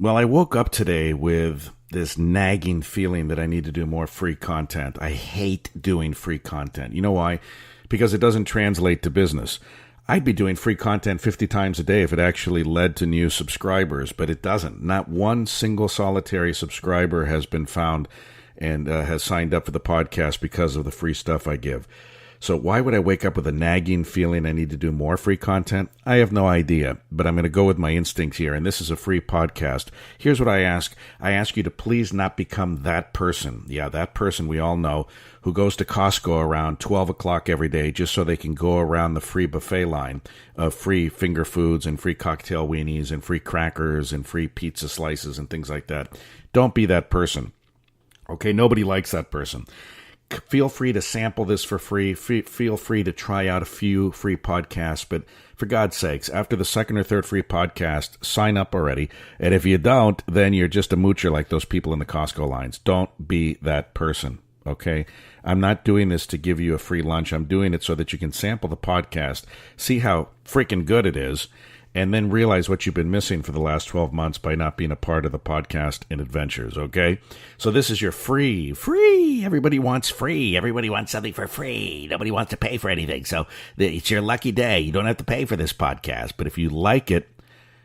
Well, I woke up today with this nagging feeling that I need to do more free content. I hate doing free content. You know why? Because it doesn't translate to business. I'd be doing free content 50 times a day if it actually led to new subscribers, but it doesn't. Not one single solitary subscriber has been found and has signed up for the podcast because of the free stuff I give. So why would I wake up with a nagging feeling I need to do more free content? I have no idea, but I'm going to go with my instincts here, and this is a free podcast. Here's what I ask. I ask you to please not become that person. Yeah, that person we all know who goes to Costco around 12 o'clock every day just so they can go around the free buffet line of free finger foods and free cocktail weenies and free crackers and free pizza slices and things like that. Don't be that person. Okay, nobody likes that person. Feel free to sample this for free. Feel free to try out a few free podcasts. But for God's sakes, after the second or third free podcast, sign up already. And if you don't, then you're just a moocher like those people in the Costco lines. Don't be that person, okay? I'm not doing this to give you a free lunch. I'm doing it so that you can sample the podcast, see how freaking good it is, and then realize what you've been missing for the last 12 months by not being a part of the podcast and adventures, okay? So this is your free. Everybody wants free. Everybody wants something for free. Nobody wants to pay for anything. So it's your lucky day. You don't have to pay for this podcast. But if you like it,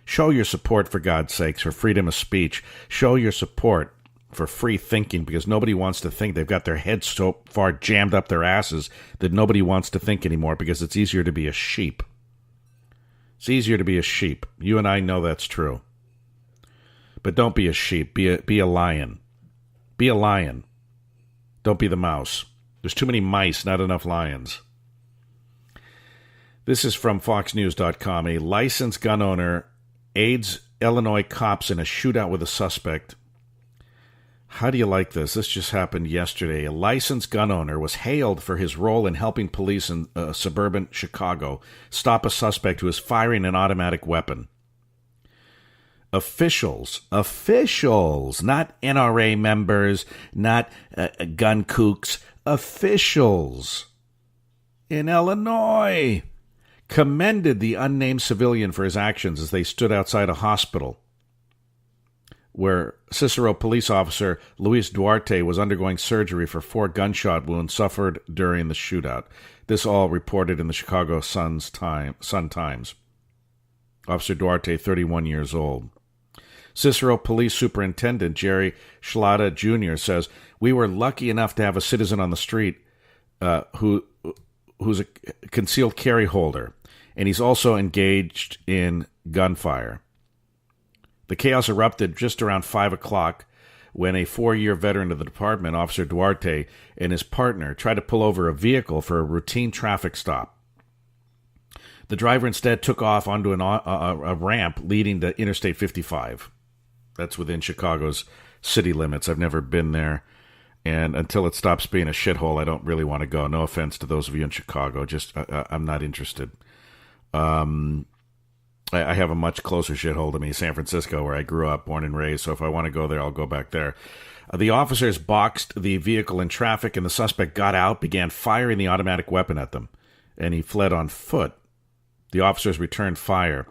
show your support, for God's sakes, for freedom of speech. Show your support for free thinking, because nobody wants to think. They've got their heads so far jammed up their asses that nobody wants to think anymore because it's easier to be a sheep. It's easier to be a sheep. You and I know that's true. But don't be a sheep. Be a lion. Be a lion. Don't be the mouse. There's too many mice, not enough lions. This is from FoxNews.com. A licensed gun owner aids Illinois cops in a shootout with a suspect. How do you like this? This just happened yesterday. A licensed gun owner was hailed for his role in helping police in suburban Chicago stop a suspect who was firing an automatic weapon. Officials, not NRA members, not gun kooks, officials in Illinois commended the unnamed civilian for his actions as they stood outside a hospital where Cicero police officer Luis Duarte was undergoing surgery for 4 gunshot wounds suffered during the shootout. This all reported in the Chicago Sun-Times. Officer Duarte, 31 years old. Cicero Police Superintendent Jerry Schlada Jr. says, "We were lucky enough to have a citizen on the street who's a concealed carry holder, and he's also engaged in gunfire." The chaos erupted just around 5 o'clock when a 4-year veteran of the department, Officer Duarte, and his partner tried to pull over a vehicle for a routine traffic stop. The driver instead took off onto a ramp leading to Interstate 55. That's within Chicago's city limits. I've never been there, and until it stops being a shithole, I don't really want to go. No offense to those of you in Chicago. Just I'm not interested. I have a much closer shithole to me, San Francisco, where I grew up, born and raised, so if I want to go there, I'll go back there. The officers boxed the vehicle in traffic, and the suspect got out, began firing the automatic weapon at them, and he fled on foot. The officers returned fire.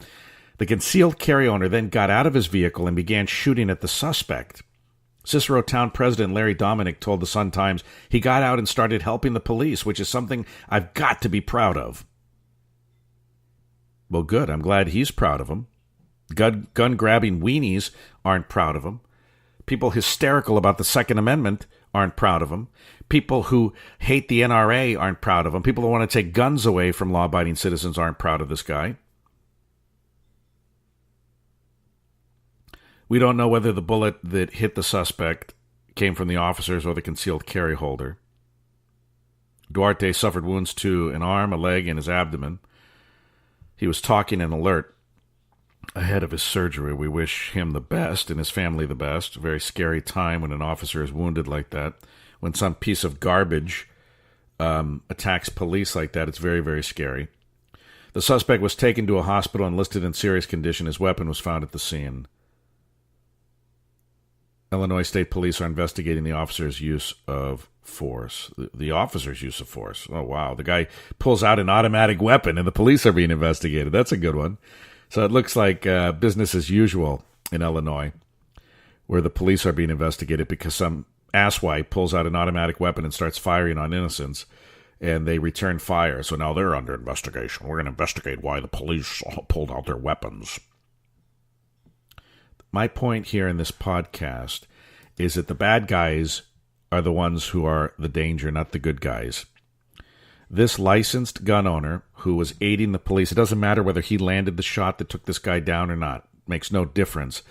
The concealed carry owner then got out of his vehicle and began shooting at the suspect. Cicero Town President Larry Dominic told the Sun-Times he got out and started helping the police, which is something I've got to be proud of. Well, good. I'm glad he's proud of him. Gun-grabbing weenies aren't proud of him. People hysterical about the Second Amendment aren't proud of him. People who hate the NRA aren't proud of him. People who want to take guns away from law-abiding citizens aren't proud of this guy. We don't know whether the bullet that hit the suspect came from the officers or the concealed carry holder. Duarte suffered wounds to an arm, a leg, and his abdomen. He was talking and alert ahead of his surgery. We wish him the best and his family the best. A very scary time when an officer is wounded like that. When some piece of garbage attacks police like that, it's very, very scary. The suspect was taken to a hospital and listed in serious condition. His weapon was found at the scene. Illinois State Police are investigating the officer's use of force. The officer's use of force. Oh, wow. The guy pulls out an automatic weapon and the police are being investigated. That's a good one. So it looks like business as usual in Illinois. where the police are being investigated because some asswipe pulls out an automatic weapon and starts firing on innocents, and they return fire. So now they're under investigation. We're going to investigate why the police pulled out their weapons. My point here in this podcast is that the bad guys are the ones who are the danger, not the good guys. This licensed gun owner who was aiding the police, it doesn't matter whether he landed the shot that took this guy down or not. It makes no difference.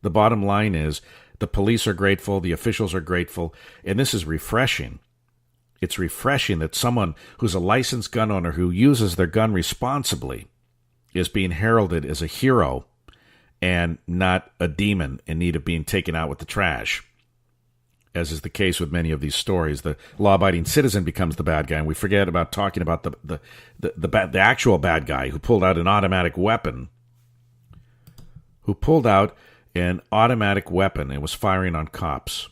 The bottom line is the police are grateful, the officials are grateful, and this is refreshing. It's refreshing that someone who's a licensed gun owner who uses their gun responsibly is being heralded as a hero and not a demon in need of being taken out with the trash. As is the case with many of these stories, the law-abiding citizen becomes the bad guy, and we forget about talking about the actual bad guy who pulled out an automatic weapon. And was firing on cops.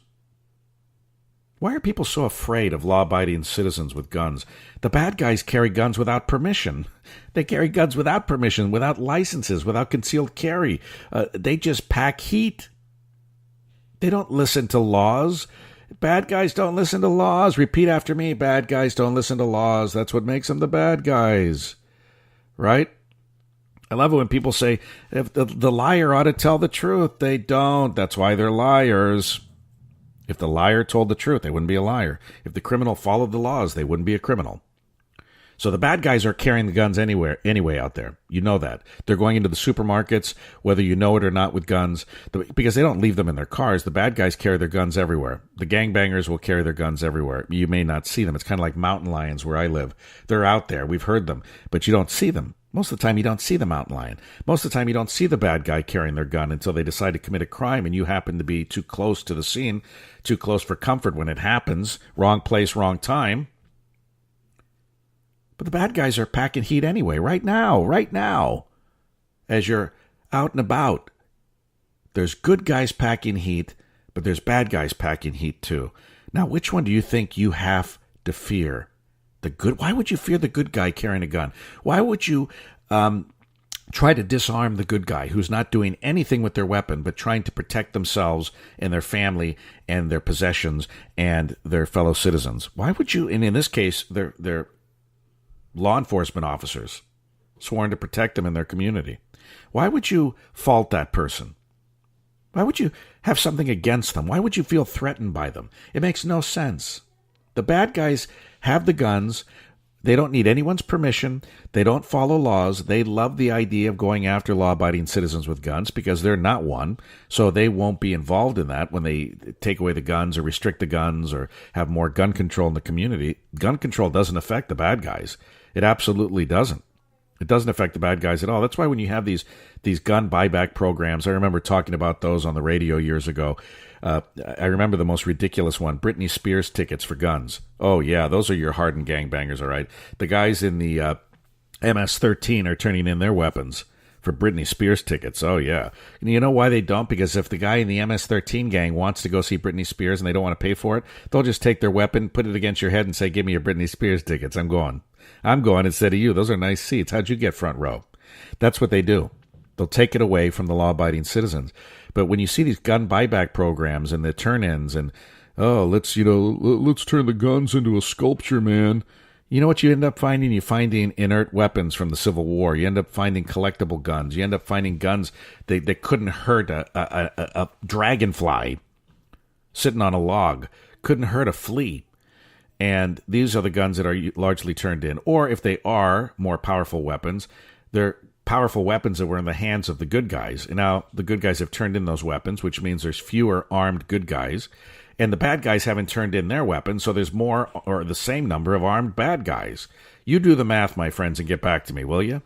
Why are people so afraid of law-abiding citizens with guns? The bad guys carry guns without permission. They carry guns without permission, without licenses, without concealed carry. They just pack heat. They don't listen to laws. Bad guys don't listen to laws. Repeat after me. Bad guys don't listen to laws. That's what makes them the bad guys. Right? I love it when people say, if the liar ought to tell the truth. They don't. That's why they're liars. If the liar told the truth, they wouldn't be a liar. If the criminal followed the laws, they wouldn't be a criminal. So the bad guys are carrying the guns anyway out there. You know that. They're going into the supermarkets, whether you know it or not, with guns, because they don't leave them in their cars. The bad guys carry their guns everywhere. The gangbangers will carry their guns everywhere. You may not see them. It's kind of like mountain lions where I live. They're out there. We've heard them, but you don't see them. Most of the time, you don't see the mountain lion. Most of the time, you don't see the bad guy carrying their gun until they decide to commit a crime, and you happen to be too close to the scene, too close for comfort when it happens. Wrong place, wrong time. But the bad guys are packing heat anyway, right now, as you're out and about. There's good guys packing heat, but there's bad guys packing heat too. Now, which one do you think you have to fear? Why would you fear the good guy carrying a gun? Why would you try to disarm the good guy who's not doing anything with their weapon but trying to protect themselves and their family and their possessions and their fellow citizens? Why would you, and in this case, they're law enforcement officers sworn to protect them in their community. Why would you fault that person? Why would you have something against them? Why would you feel threatened by them? It makes no sense. The bad guys have the guns. They don't need anyone's permission. They don't follow laws. They love the idea of going after law-abiding citizens with guns because they're not one, so they won't be involved in that when they take away the guns or restrict the guns or have more gun control in the community. Gun control doesn't affect the bad guys. It absolutely doesn't. It doesn't affect the bad guys at all. That's why when you have these gun buyback programs, I remember talking about those on the radio years ago. I remember the most ridiculous one, Britney Spears tickets for guns. Oh, yeah, those are your hardened gangbangers, all right? The guys in the MS-13 are turning in their weapons for Britney Spears tickets. Oh, yeah. And you know why they don't? Because if the guy in the MS-13 gang wants to go see Britney Spears and they don't want to pay for it, they'll just take their weapon, put it against your head and say, give me your Britney Spears tickets. I'm going instead of you. Those are nice seats. How'd you get front row? That's what they do. They'll take it away from the law-abiding citizens. But when you see these gun buyback programs and the turn-ins and, let's turn the guns into a sculpture, man. You know what you end up finding? You're finding inert weapons from the Civil War. You end up finding collectible guns. You end up finding guns that couldn't hurt a dragonfly sitting on a log. Couldn't hurt a flea. And these are the guns that are largely turned in. Or if they are more powerful weapons, they're powerful weapons that were in the hands of the good guys. And now the good guys have turned in those weapons, which means there's fewer armed good guys. And the bad guys haven't turned in their weapons, so there's more or the same number of armed bad guys. You do the math, my friends, and get back to me, will you?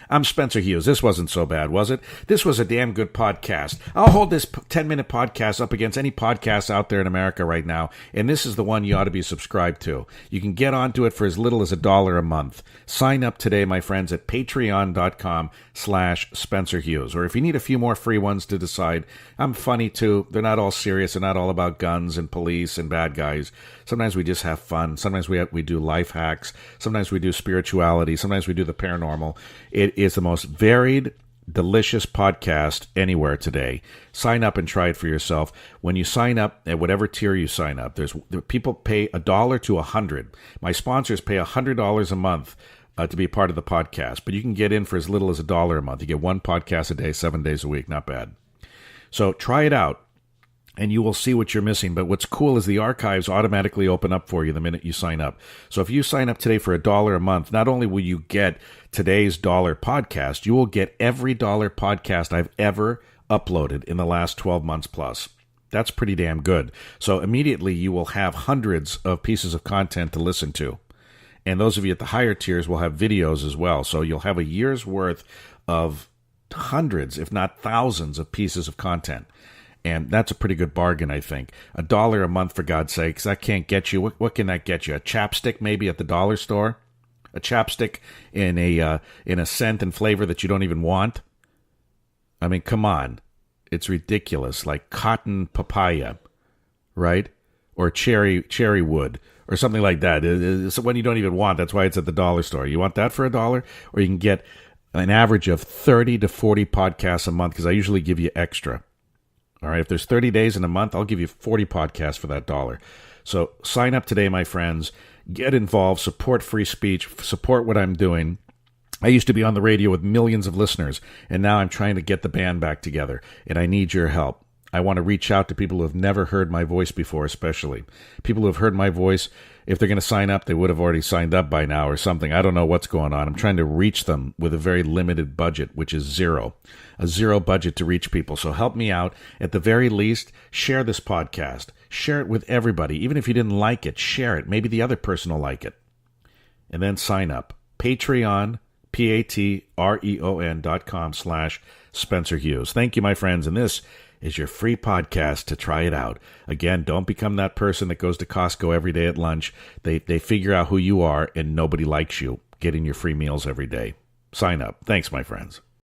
I'm Spencer Hughes. This wasn't so bad, was it? This was a damn good podcast. I'll hold this 10-minute podcast up against any podcast out there in America right now, and this is the one you ought to be subscribed to. You can get onto it for as little as $1 a month. Sign up today, my friends, at patreon.com/Spencer Hughes. Or if you need a few more free ones to decide, I'm funny too. They're not all serious. They're not all about guns and police and bad guys. Sometimes we just have fun. Sometimes we do life hacks. Sometimes we do spirituality. Sometimes we do the paranormal. It is the most varied, delicious podcast anywhere today. Sign up and try it for yourself. When you sign up at whatever tier you sign up, people pay $1 to $100. My sponsors pay $100 a month to be part of the podcast, but you can get in for as little as $1 a month. You get one podcast a day, 7 days a week. Not bad. So try it out, and you will see what you're missing. But what's cool is the archives automatically open up for you the minute you sign up. So if you sign up today for $1 a month, not only will you get today's dollar podcast, you will get every dollar podcast I've ever uploaded in the last 12 months plus. That's pretty damn good. So immediately you will have hundreds of pieces of content to listen to. And those of you at the higher tiers will have videos as well. So you'll have a year's worth of hundreds, if not thousands, of pieces of content. And that's a pretty good bargain, I think. $1 a month, for God's sakes. That can't get you. What can that get you? A chapstick maybe at the dollar store? A chapstick in a scent and flavor that you don't even want? I mean, come on. It's ridiculous. Like cotton papaya, right? Or cherry wood, or something like that. It's one you don't even want. That's why it's at the dollar store. You want that for $1? Or you can get an average of 30 to 40 podcasts a month, because I usually give you extra. All right, if there's 30 days in a month, I'll give you 40 podcasts for that $1. So sign up today, my friends. Get involved. Support free speech. Support what I'm doing. I used to be on the radio with millions of listeners, and now I'm trying to get the band back together, and I need your help. I want to reach out to people who have never heard my voice before, especially. People who have heard my voice, if they're going to sign up, they would have already signed up by now or something. I don't know what's going on. I'm trying to reach them with a very limited budget, which is zero. A zero budget to reach people. So help me out. At the very least, share this podcast. Share it with everybody. Even if you didn't like it, share it. Maybe the other person will like it. And then sign up. Patreon, patreon.com/Spencer Hughes. Thank you, my friends. And this is your free podcast to try it out. Again, don't become that person that goes to Costco every day at lunch. They figure out who you are and nobody likes you. Getting your free meals every day. Sign up. Thanks, my friends.